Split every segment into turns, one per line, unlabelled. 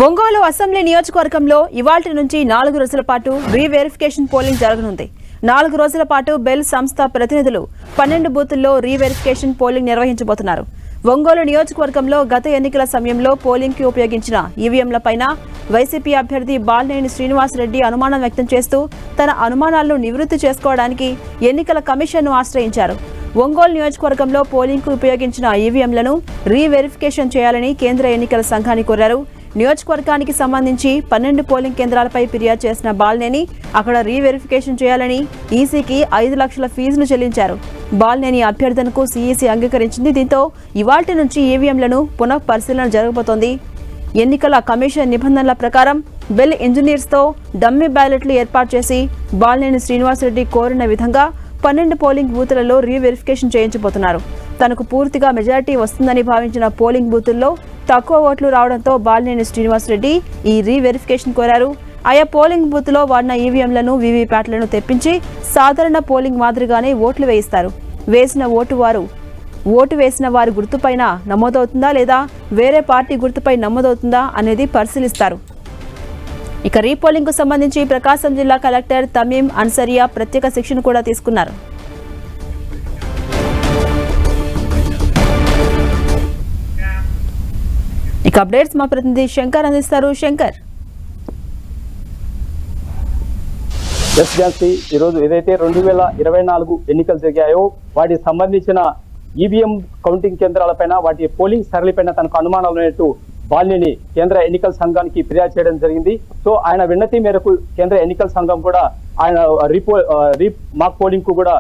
Ongole assembly నియోజకవర్గంలో ఇవాల్టి నుంచి 4 రోజుల పాటు రీవెరిఫికేషన్ పోలింగ్ జరగనుంది. 4 రోజుల పాటు బెల్ సంస్థ ప్రతినిధులు 12 బూతుల్లో రీవెరిఫికేషన్ పోలింగ్ నిర్వహించబోతున్నారు. ఒంగోలు నియోజకవర్గంలో గత ఎన్నికల సమయంలో పోలింగ్కి ఉపయోగించిన ఈవీఎంలపైన వైసీపీ అభ్యర్థి బాలినేని శ్రీనివాసరెడ్డి అనుమానం వ్యక్తం చేస్తూ తన అనుమానాలను నివృత్తి చేసుకోవడానికి ఎన్నికల కమిషన్ను ఆశ్రయించారు. ఒంగోలు నియోజకవర్గంలో పోలింగ్కు ఉపయోగించిన ఈవీఎంలను రీవెరిఫికేషన్ చేయాలని కేంద్ర ఎన్నికల సంఘాన్ని కోరారు. నియోజకవర్గానికి సంబంధించి 12 పోలింగ్ కేంద్రాలపై ఫిర్యాదు చేసిన బాలినేని అక్కడ రీవెరిఫికేషన్ చేయాలని ఈసీకి 5 లక్షల ఫీజును చెల్లించారు. బాలినేని అభ్యర్థనకు సీఈసీ అంగీకరించింది. దీంతో ఇవాల్టి నుంచి ఈవీఎంలను పునః పరిశీలన జరగబోతోంది. ఎన్నికల కమిషన్ నిబంధనల ప్రకారం బెల్ ఇంజనీర్స్తో డమ్మీ బ్యాలెట్లు ఏర్పాటు చేసి బాలినేని శ్రీనివాసరెడ్డి కోరిన విధంగా 12 పోలింగ్ బూతులలో రీవెరిఫికేషన్ చేయించబోతున్నారు. తనకు పూర్తిగా మెజారిటీ వస్తుందని భావించిన పోలింగ్ బూతుల్లో తక్కువ ఓట్లు రావడంతో బాలినేని శ్రీనివాసరెడ్డి ఈ రీవెరిఫికేషన్ కోరారు. ఆయా పోలింగ్ బూత్లో వాడిన ఈవీఎంలను వీవీప్యాట్లను తెప్పించి సాధారణ పోలింగ్ మాదిరిగానే ఓట్లు వేయిస్తారు. ఓటు వేసిన వారి గుర్తుపైన నమోదవుతుందా లేదా వేరే పార్టీ గుర్తుపై నమోదవుతుందా అనేది పరిశీలిస్తారు. ఇక రీపోలింగ్ కు సంబంధించి ప్రకాశం జిల్లా కలెక్టర్ తమీం అన్సరియా ప్రత్యేక శిక్షణ కూడా తీసుకున్నారు. ఇక అప్డేట్స్ మా ప్రతినిధి శంకర్ అందిస్తారు. శంకర్,
ఈరోజు ఏదైతే 2024 ఎన్నికలు జరిగాయో వాటికి సంబంధించిన ఈవీఎం కౌంటింగ్ కేంద్రాలపైన వాటి పోలింగ్ సరళిపైన తనకు అనుమానాలు ఉన్నట్టు బాలినేని కేంద్ర ఎన్నికల సంఘానికి ఫిర్యాదు చేయడం జరిగింది. సో ఆయన విన్నతి మేరకు కేంద్ర ఎన్నికల సంఘం కూడా ఆయన మాక్ పోలింగ్ కు కూడా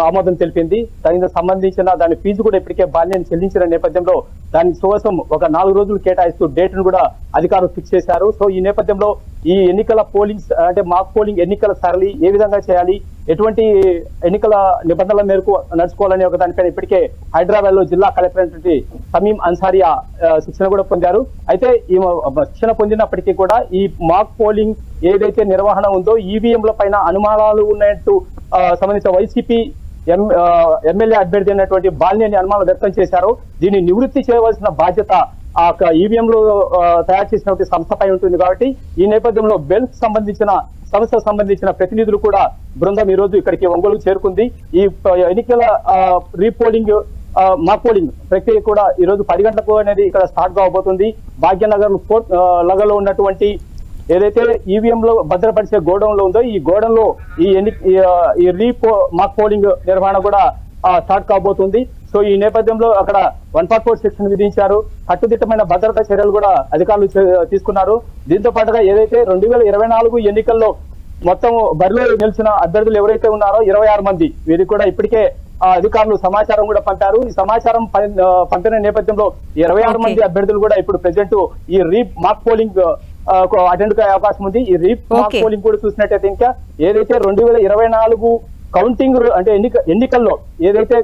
ఆమోదం తెలిపింది. దానికి సంబంధించిన దాని ఫీజు కూడా ఇప్పటికే బాలినేని చెల్లించిన నేపథ్యంలో దాని కోసం ఒక 4 రోజులు కేటాయిస్తూ డేట్ను కూడా అధికారులు ఫిక్స్ చేశారు. సో ఈ నేపథ్యంలో ఈ ఎన్నికల పోలింగ్ అంటే మాక్ పోలింగ్ ఎన్నికల సరళి ఏ విధంగా చేయాలి, ఎటువంటి ఎన్నికల నిబంధనల మేరకు నడుచుకోవాలనే ఒక దానిపైన ఇప్పటికే హైదరాబాద్ లో జిల్లా కలెక్టర్ అయినటువంటి తమీం అన్సారియా శిక్షణ కూడా పొందారు. అయితే ఈ శిక్షణ పొందినప్పటికీ కూడా ఈ మాక్ పోలింగ్ ఏదైతే నిర్వహణ ఉందో ఈవీఎంల పైన అనుమానాలు ఉన్నట్టు సంబంధించిన వైసీపీ ఎమ్మెల్యే అభ్యర్థి అయినటువంటి బాలినేని అనుమానాలు వ్యక్తం చేశారు. దీన్ని నివృత్తి చేయవలసిన బాధ్యత ఆ ఈవీఎంలు తయారు చేసినటువంటి సంస్థపై ఉంటుంది. కాబట్టి ఈ నేపథ్యంలో బెల్ సంస్థకు సంబంధించిన ప్రతినిధులు కూడా బృందం ఈ రోజు ఇక్కడికి ఒంగోలు చేరుకుంది. ఈ ఎన్నికల రీపోలింగ్ మాక్ పోలింగ్ ప్రక్రియ కూడా ఈ రోజు 10 గంటలకు అనేది ఇక్కడ స్టార్ట్ కాబోతుంది. భాగ్యనగర్ నగర్ లో ఉన్నటువంటి ఏదైతే ఈవీఎం లో భద్రపరిచే గోడౌన్ లో ఉందో ఈ గోడౌన్ లో ఈ మాక్ పోలింగ్ నిర్వహణ కూడా స్టార్ట్ కాబోతుంది. సో ఈ నేపథ్యంలో అక్కడ 144 సెక్షన్ విధించారు. కట్టుదిట్టమైన భద్రతా చర్యలు కూడా అధికారులు తీసుకున్నారు. దీంతో పాటుగా ఏదైతే 2024 ఎన్నికల్లో మొత్తం బరిలో నిలిచిన అభ్యర్థులు ఎవరైతే ఉన్నారో 26 మంది వీరికి కూడా ఇప్పటికే అధికారులు సమాచారం కూడా పంపారు. ఈ సమాచారం పంపిన నేపథ్యంలో 26 మంది అభ్యర్థులు కూడా ఇప్పుడు ప్రెసెంట్ ఈ మాక్ పోలింగ్ అటెండ్ అయ్యే అవకాశం ఉంది. ఈ మాక్ పోలింగ్ కూడా చూసినట్టయితే ఇంకా ఏదైతే 2024 కౌంటింగ్ అంటే ఎన్నికల్లో ఏదైతే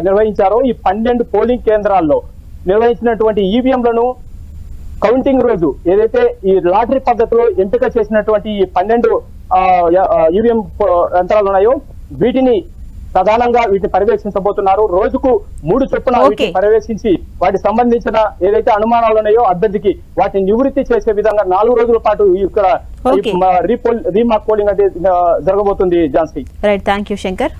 నిర్వహించారో ఈ 12 పోలింగ్ కేంద్రాల్లో నిర్వహించినటువంటి ఈవీఎంలను కౌంటింగ్ రోజు ఏదైతే ఈ లాటరీ పద్ధతిలో ఎంపిక చేసినటువంటి ఈ 12 ఈవీఎం యంత్రాలు ఉన్నాయో వీటిని ప్రధానంగా వీటిని పర్యవేక్షించబోతున్నారు. రోజుకు 3 చొప్పున పర్యవేక్షించి వాటికి సంబంధించిన ఏదైతే అనుమానాలు ఉన్నాయో అభ్యర్థికి వాటిని నివృత్తి చేసే విధంగా 4 రోజుల పాటు ఇక్కడ రీమాక్ పోలింగ్ అంటే జరగబోతుంది. Jhansi,
right, thank you Shankar.